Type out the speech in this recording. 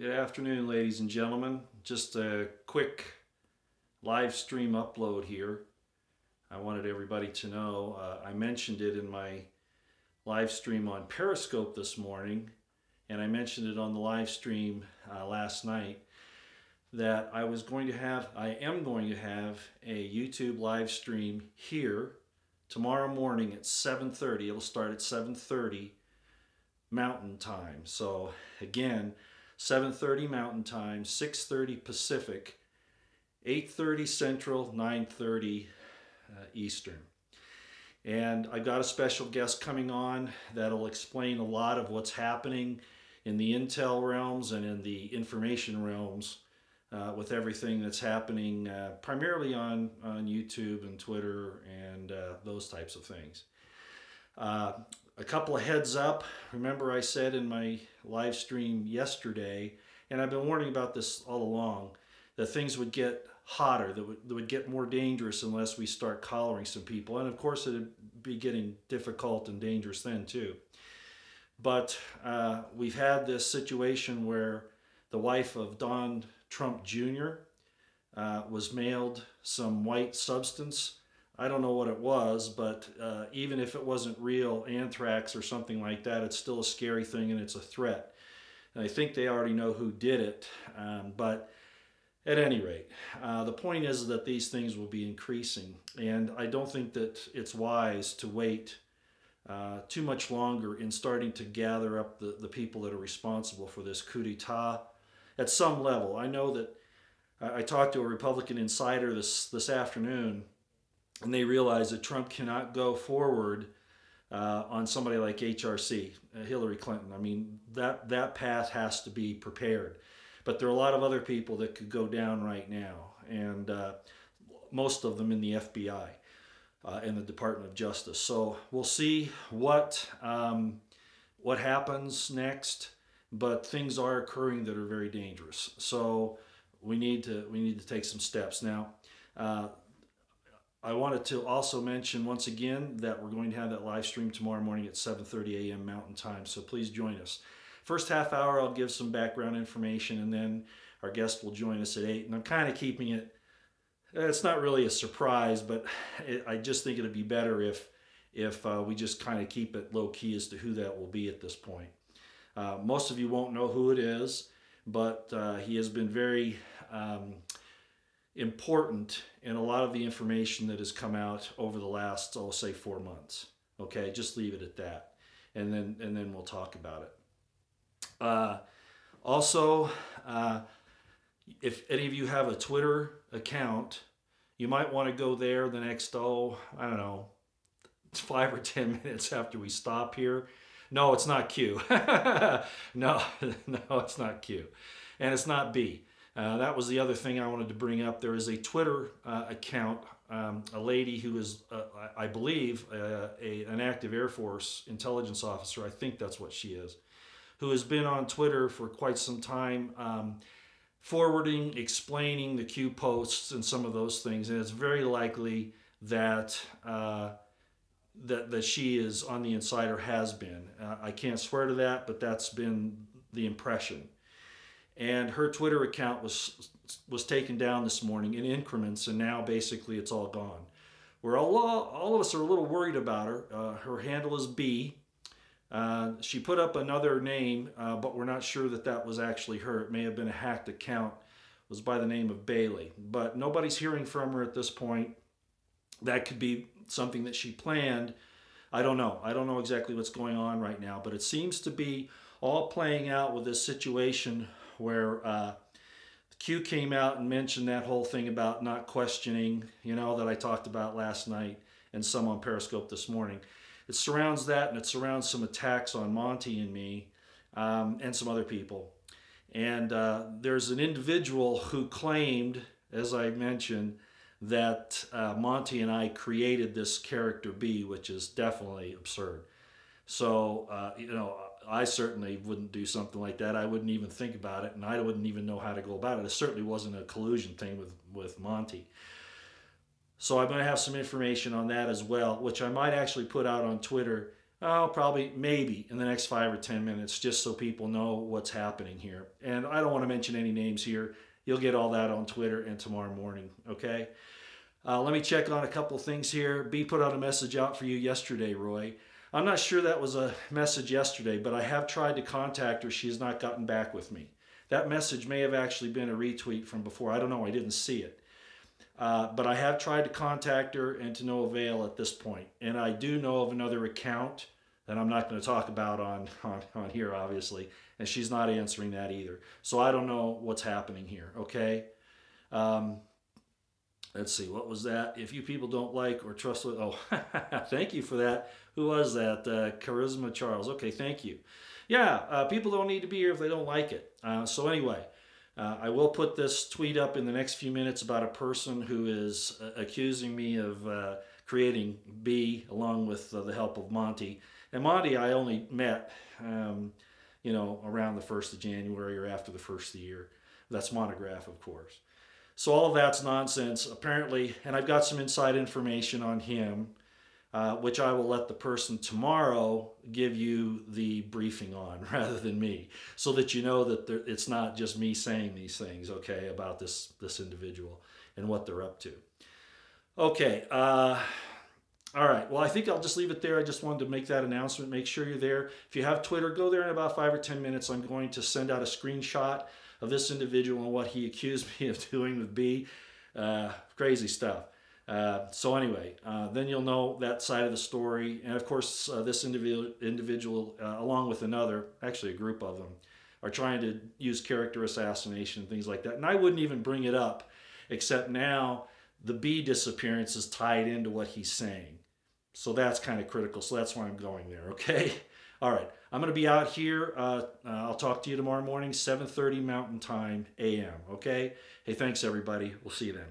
Good afternoon, ladies and gentlemen. Just a quick live stream upload here. I wanted everybody to know, I mentioned it in my live stream on Periscope this morning, and I mentioned it on the live stream last night, that I am going to have a YouTube live stream here tomorrow morning at 7:30. It'll start at 7:30 Mountain Time. So again, 7:30 Mountain Time, 6:30 Pacific, 8:30 Central, 9:30 Eastern. And I've got a special guest coming on that'll explain a lot of what's happening in the intel realms and in the information realms with everything that's happening primarily on YouTube and Twitter and those types of things. A couple of heads up. Remember, I said in my live stream yesterday, and I've been warning about this all along, that things would get hotter, that would get more dangerous unless we start collaring some people. And of course, it'd be getting difficult and dangerous then too. But we've had this situation where the wife of Donald Trump Jr. Was mailed some white substance. I don't know what it was, but even if it wasn't real anthrax or something like that, it's still a scary thing and it's a threat. And I think they already know who did it, but at any rate, the point is that these things will be increasing, and I don't think that it's wise to wait too much longer in starting to gather up the people that are responsible for this coup d'etat at some level. I know that I talked to a Republican insider this afternoon, and they realize that Trump cannot go forward on somebody like HRC, Hillary Clinton. I mean, that path has to be prepared. But there are a lot of other people that could go down right now, and most of them in the FBI and the Department of Justice. So we'll see what happens next, but things are occurring that are very dangerous. So we need to take some steps now. I wanted to also mention once again that we're going to have that live stream tomorrow morning at 7:30 a.m. Mountain Time, so please join us. First half hour, I'll give some background information, and then our guest will join us at 8. And I'm kind of keeping it, it's not really a surprise, but I just think it'd be better if we just kind of keep it low-key as to who that will be at this point. Most of you won't know who it is, but he has been very important in a lot of the information that has come out over the last, I'll say, 4 months. Okay, just leave it at that, and then we'll talk about it. Also, if any of you have a Twitter account, you might want to go there the next, I don't know, 5 or 10 minutes after we stop here. No, it's not Q. No, it's not Q, and it's not B. That was the other thing I wanted to bring up. There is a Twitter account, a lady who is, I believe, an active Air Force intelligence officer. I think that's what she is, who has been on Twitter for quite some time, forwarding, explaining the Q posts and some of those things. And it's very likely that that she is on the inside or has been. I can't swear to that, but that's been the impression. And her Twitter account was taken down this morning in increments, and now basically it's all gone. We're all of us are a little worried about her. Her handle is B. She put up another name, but we're not sure that was actually her. It may have been a hacked account. It was by the name of Bailey, but nobody's hearing from her at this point. That could be something that she planned. I don't know. I don't know exactly what's going on right now, but it seems to be all playing out with this situation where Q came out and mentioned that whole thing about not questioning, that I talked about last night and some on Periscope this morning. It surrounds that, and it surrounds some attacks on Monty and me and some other people. And there's an individual who claimed, as I mentioned, that Monty and I created this character B, which is definitely absurd. So, I certainly wouldn't do something like that. I wouldn't even think about it, and I wouldn't even know how to go about it. It certainly wasn't a collusion thing with Monty. So I'm going to have some information on that as well, which I might actually put out on Twitter Oh, probably, maybe in the next 5 or 10 minutes, just so people know what's happening here. And I don't want to mention any names here. You'll get all that on Twitter and tomorrow morning, okay? Let me check on a couple of things here. B put out a message out for you yesterday, Roy. I'm not sure that was a message yesterday, but I have tried to contact her. She has not gotten back with me. That message may have actually been a retweet from before. I don't know. I didn't see it. But I have tried to contact her and to no avail at this point. And I do know of another account that I'm not going to talk about on here, obviously. And she's not answering that either. So I don't know what's happening here, okay? Let's see, what was that? If you people don't like or trust... Oh, thank you for that. Who was that? Charisma Charles. Okay, thank you. Yeah, people don't need to be here if they don't like it. So anyway, I will put this tweet up in the next few minutes about a person who is accusing me of creating B along with the help of Monty. And Monty I only met, you know, around the 1st of January or after the 1st of the year. That's Monograph, of course. So all of that's nonsense, apparently, and I've got some inside information on him, which I will let the person tomorrow give you the briefing on rather than me, so that you know that it's not just me saying these things, okay, about this individual and what they're up to. Okay, all right, well, I think I'll just leave it there. I just wanted to make that announcement. Make sure you're there. If you have Twitter, go there in about 5 or 10 minutes. I'm going to send out a screenshot of this individual and what he accused me of doing with B. Crazy stuff. So anyway, then you'll know that side of the story. And of course, this individual along with another, actually a group of them, are trying to use character assassination and things like that. And I wouldn't even bring it up, except now the B disappearance is tied into what he's saying. So that's kind of critical. So that's why I'm going there, okay? All right, I'm going to be out here. I'll talk to you tomorrow morning, 7:30 Mountain Time, a.m., okay? Hey, thanks, everybody. We'll see you then.